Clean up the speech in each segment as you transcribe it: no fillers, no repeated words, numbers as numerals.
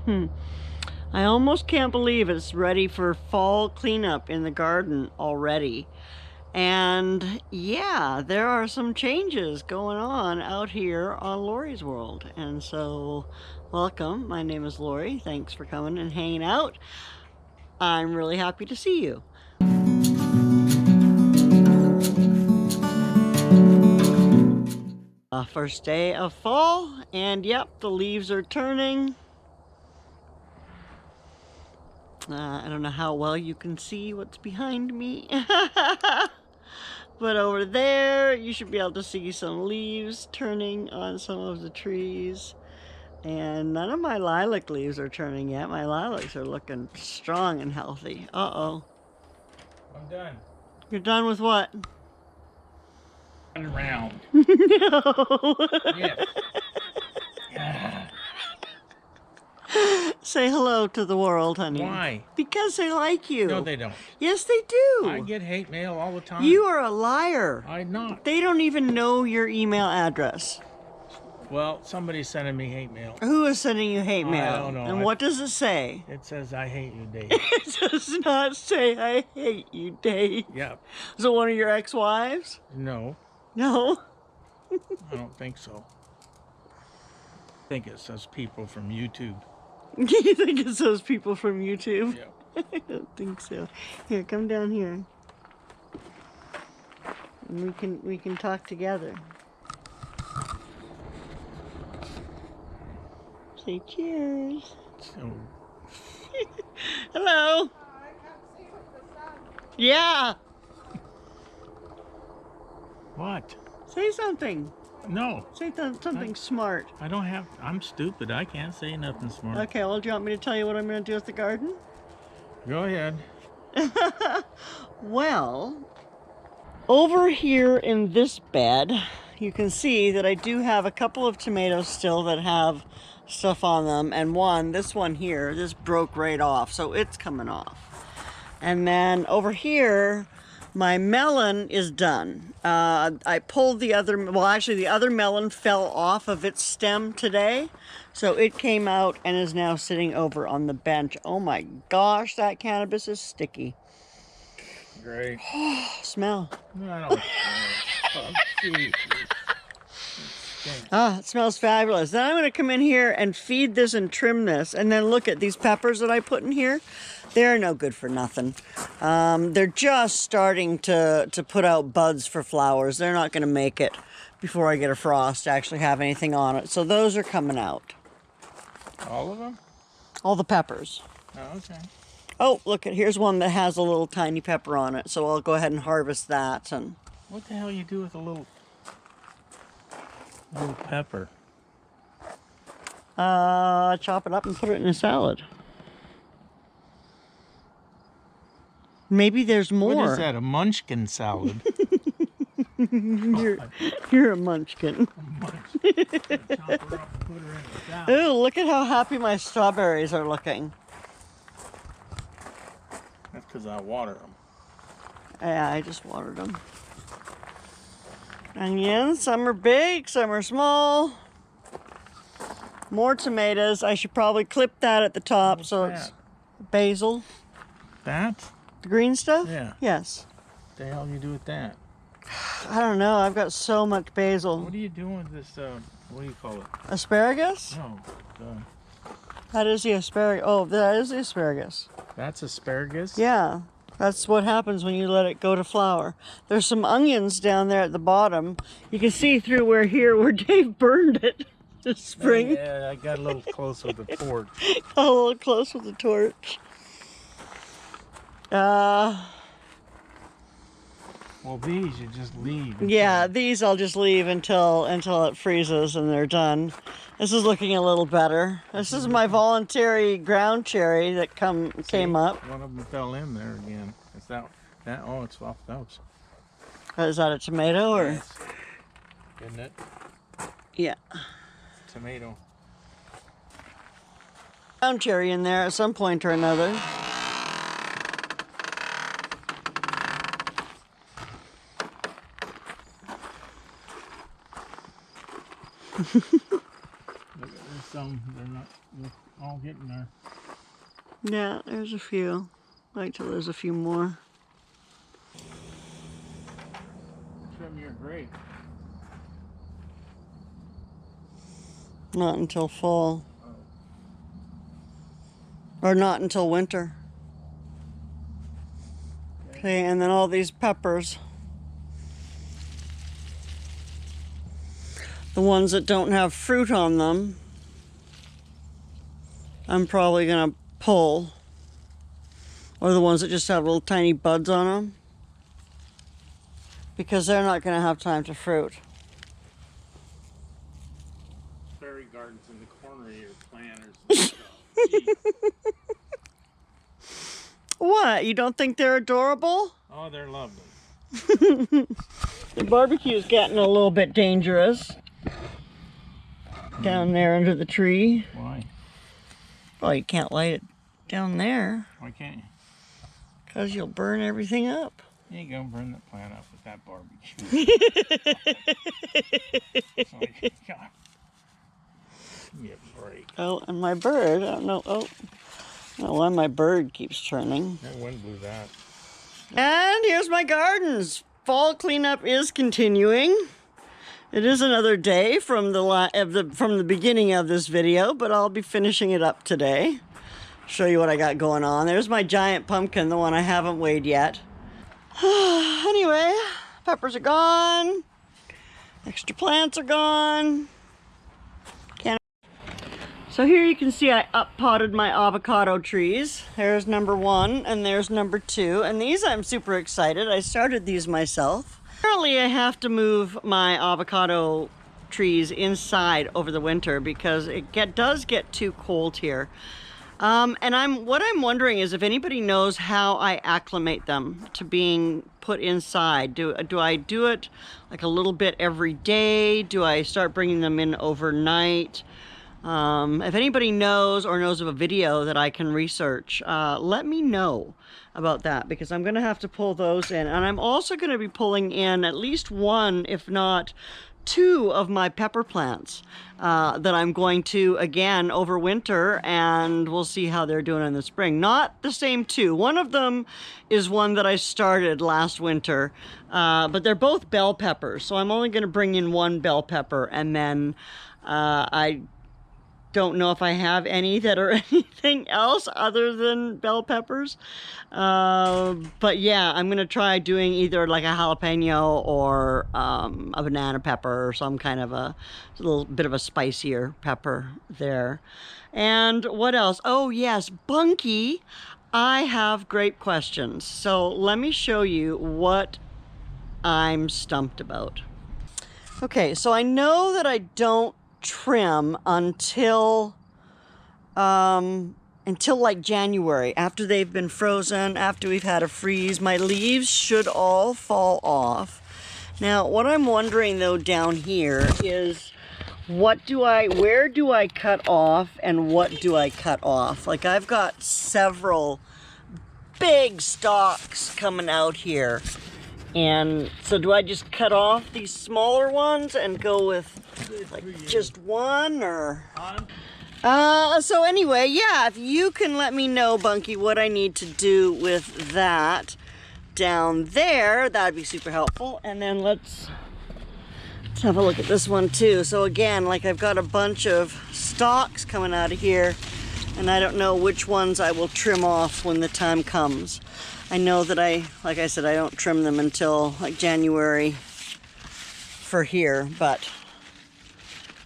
I almost can't believe it's ready for fall cleanup in the garden already. And yeah, there are some changes going on out here on Lorrie's World. And so, welcome. My name is Lorrie. Thanks for coming and hanging out. I'm really happy to see you. First day of fall, and yep, the leaves are turning. I don't know how well you can see what's behind me. But over there, you should be able to see some leaves turning on some of the trees. And none of my lilac leaves are turning yet. My lilacs are looking strong and healthy. Uh-oh. I'm done. You're done with what? Around. No. Yes. Say hello to the world, honey. Why? Because they like you. No, they don't. Yes, they do. I get hate mail all the time. You are a liar. I'm not. They don't even know your email address. Well, somebody's sending me hate mail. Who is sending you hate mail? I don't know. And what does it say? It says, I hate you, Dave. It does not say, I hate you, Dave. Yep. Is it one of your ex-wives? No, No. I don't think so. I think it says people from YouTube. You think it's those people from YouTube? Yep. I don't think so. Here, come down here. And we can talk together. Say cheers. So, Hello. Yeah. what? Say something. No, Say something smart. I don't have, I'm stupid. I can't say nothing smart. Okay, well, do you want me to tell you what I'm going to do with the garden? Go ahead. Well, over here in this bed, you can see that I do have a couple of tomatoes still that have stuff on them. And this one here, this broke right off, so it's coming off. And then over here, my melon is done. I pulled the other, well actually the other melon fell off of its stem today. So it came out and is now sitting over on the bench. Oh my gosh, that cannabis is sticky. Great. Smell. No, I don't. Oh, seriously. Ah, it smells fabulous. Then I'm going to come in here and feed this and trim this. And then look at these peppers that I put in here. They're no good for nothing. They're just starting to put out buds for flowers. They're not going to make it before I get a frost to actually have anything on it. So those are coming out. All of them? All the peppers. Oh, okay. Oh, look, here's one that has a little tiny pepper on it. So I'll go ahead and harvest that. And What the hell you do with a little pepper? chop it up and put it in a salad. Maybe there's more. What is that, a munchkin salad? You're a munchkin. Ooh, look at how happy my strawberries are looking. That's because I water them. Yeah, I just watered them. Onions, some are big, some are small. More tomatoes. I should probably clip that at the top. What's so that? It's basil. That? The green stuff? Yeah. Yes. What the hell you do with that? I don't know. I've got so much basil. What are you doing with this, what do you call it? Asparagus? No, That is the asparagus. Oh, that is the asparagus. that's asparagus? Yeah. That's what happens when you let it go to flower. There's some onions down there at the bottom. You can see through where Dave burned it this spring. Yeah, I got a little close with the torch. A little close with the torch. Well, these you just leave. Yeah, these I'll just leave until it freezes and they're done. This is looking a little better. This is my voluntary ground cherry that came up. One of them fell in there again. Is that? Oh, it's off those. Is that a tomato or? Yes. Isn't it? Yeah. Tomato. Ground cherry in there at some point or another. Look, there's some. They're not. all getting there. Yeah, there's a few. Wait till there's a few more. Trim your grape. Not until fall. Or not until winter. Okay, and then all these peppers. The ones that don't have fruit on them, I'm probably gonna pull. Or the ones that just have little tiny buds on them. Because they're not gonna have time to fruit. Fairy gardens in the corner of your planters. What? You don't think they're adorable? Oh, they're lovely. The barbecue's getting a little bit dangerous. Down there under the tree. Why? Well, you can't light it down there. Why can't you? Because you'll burn everything up. You ain't gonna burn the plant up with that barbecue. Like, God. Give me a break. Oh, and my bird, I don't know, I don't know why my bird keeps turning. That wind blew that. And here's my gardens. Fall cleanup is continuing. It is another day from the beginning of this video, but I'll be finishing it up today. Show you what I got going on. There's my giant pumpkin, the one I haven't weighed yet. Anyway, peppers are gone. Extra plants are gone. So here you can see I up-potted my avocado trees. There's number 1 and there's number 2. And these I'm super excited. I started these myself. Currently I have to move my avocado trees inside over the winter because it does get too cold here. And what I'm wondering is if anybody knows how I acclimate them to being put inside. Do I do it like a little bit every day? Do I start bringing them in overnight? If anybody knows or knows of a video that I can research, let me know about that because I'm going to have to pull those in. And I'm also going to be pulling in at least 1, if not 2 of my pepper plants that I'm going to, again, overwinter, and we'll see how they're doing in the spring. Not the same 2. One of them is one that I started last winter, but they're both bell peppers. So I'm only going to bring in 1 bell pepper, and then I don't know if I have any that are anything else other than bell peppers. But yeah, I'm gonna try doing either like a jalapeno or a banana pepper or some kind of a little bit of a spicier pepper there. And what else? Oh yes, Bunky, I have great questions. So let me show you what I'm stumped about. Okay, so I know that I don't trim until like January, after they've been frozen, after we've had a freeze. My leaves should all fall off. Now, what I'm wondering though down here is where do I cut off and what do I cut off? Like I've got several big stalks coming out here. And so do I just cut off these smaller ones and go with like just 1 or? So anyway, yeah, if you can let me know, Bunky, what I need to do with that down there, that'd be super helpful. And then let's have a look at this one too. So again, like I've got a bunch of stalks coming out of here and I don't know which ones I will trim off when the time comes. I know that like I said, I don't trim them until like January for here, but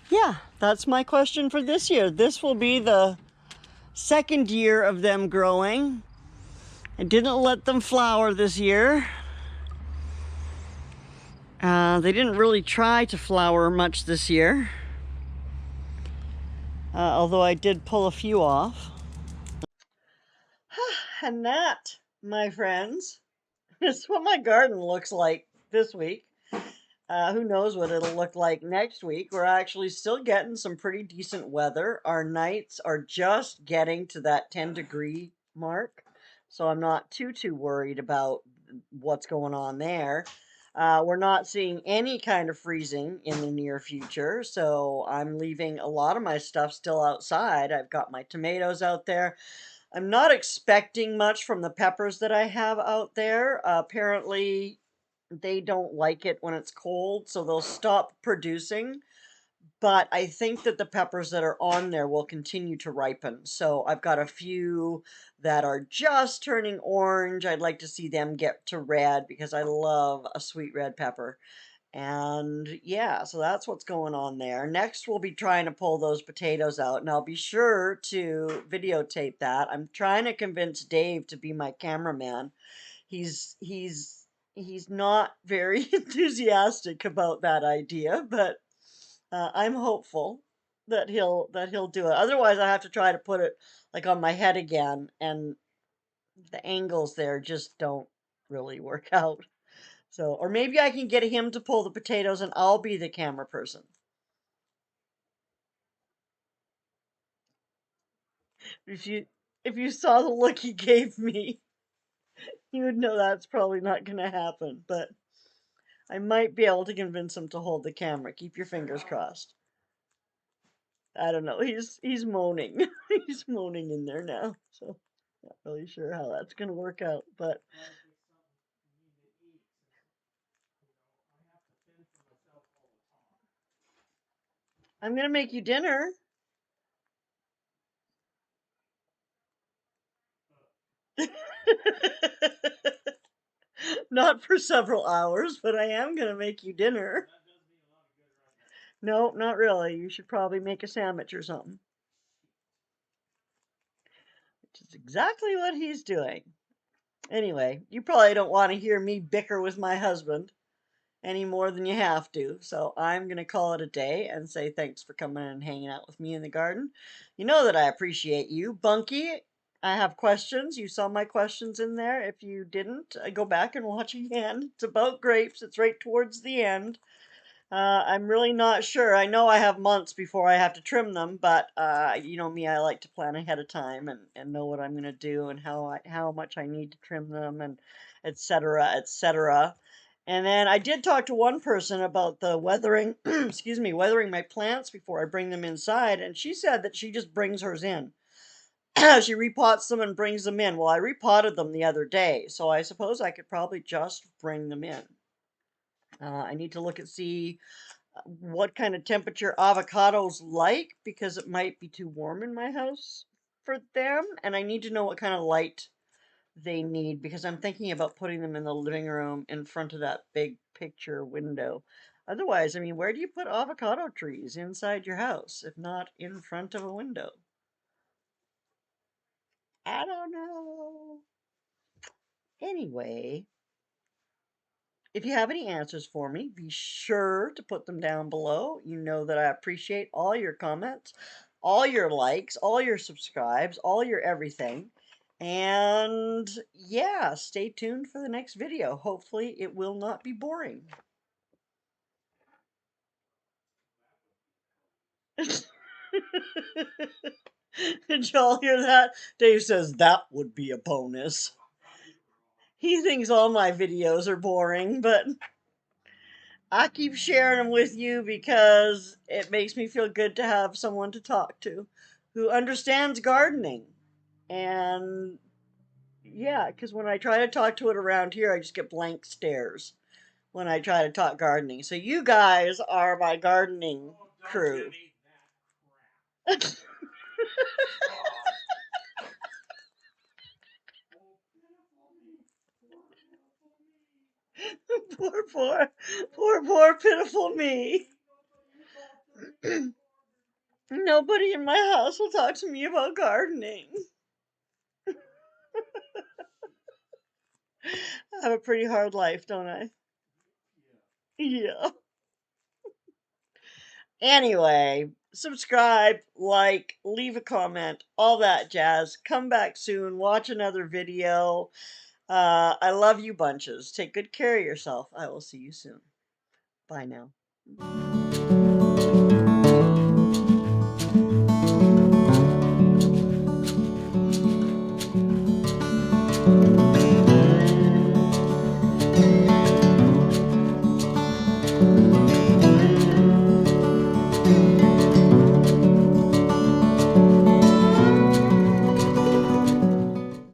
yeah, that's my question for this year. This will be the 2nd year of them growing. I didn't let them flower this year. They didn't really try to flower much this year, although I did pull a few off. And that, my friends, is what my garden looks like this week. Who knows what it'll look like next week. We're actually still getting some pretty decent weather. Our nights are just getting to that 10-degree mark, so I'm not too worried about what's going on there. We're not seeing any kind of freezing in the near future, so I'm leaving a lot of my stuff still outside. I've got my tomatoes out there. I'm not expecting much from the peppers that I have out there. Apparently, they don't like it when it's cold, so they'll stop producing. But I think that the peppers that are on there will continue to ripen. So I've got a few that are just turning orange. I'd like to see them get to red because I love a sweet red pepper. And yeah, so that's what's going on there. Next, we'll be trying to pull those potatoes out, and I'll be sure to videotape that. I'm trying to convince Dave to be my cameraman. He's not very enthusiastic about that idea, but I'm hopeful that he'll do it. Otherwise, I have to try to put it like on my head again, and the angles there just don't really work out. So, or maybe I can get him to pull the potatoes, and I'll be the camera person. If you if you saw the look he gave me, you would know that's probably not going to happen. But I might be able to convince him to hold the camera. Keep your fingers crossed. I don't know. He's moaning. He's moaning in there now. So not really sure how that's gonna work out, but I'm gonna make you dinner. Not for several hours, but I am gonna make you dinner. No, not really. You should probably make a sandwich or something. Which is exactly what he's doing. Anyway, you probably don't want to hear me bicker with my husband any more than you have to. So I'm going to call it a day and say thanks for coming and hanging out with me in the garden. You know that I appreciate you. Bunky, I have questions. You saw my questions in there. If you didn't, go back and watch again. It's about grapes, it's right towards the end. I'm really not sure. I know I have months before I have to trim them, but you know me, I like to plan ahead of time and know what I'm going to do and how much I need to trim them and etc. etc. And then I did talk to one person about the weathering, excuse me, weathering my plants before I bring them inside, and she said that she just brings hers in. She repots them and brings them in. Well, I repotted them the other day, so I suppose I could probably just bring them in. I need to look and see what kind of temperature avocados like because it might be too warm in my house for them, and I need to know what kind of light they need because I'm thinking about putting them in the living room in front of that big picture window. Otherwise, I mean, where do you put avocado trees inside your house if not in front of a window? I don't know. Anyway, if you have any answers for me, be sure to put them down below. You know that I appreciate all your comments, all your likes, all your subscribes, all your everything. And yeah, stay tuned for the next video. Hopefully, it will not be boring. Did y'all hear that? Dave says that would be a bonus. He thinks all my videos are boring, but I keep sharing them with you because it makes me feel good to have someone to talk to who understands gardening. And yeah, because when I try to talk to it around here, I just get blank stares when I try to talk gardening. So you guys are my gardening crew. Poor, pitiful me. Nobody in my house will talk to me about gardening. I have a pretty hard life, don't I? Yeah. Anyway, subscribe, like, leave a comment, all that jazz. Come back soon, watch another video. I love you bunches. Take good care of yourself. I will see you soon. Bye now.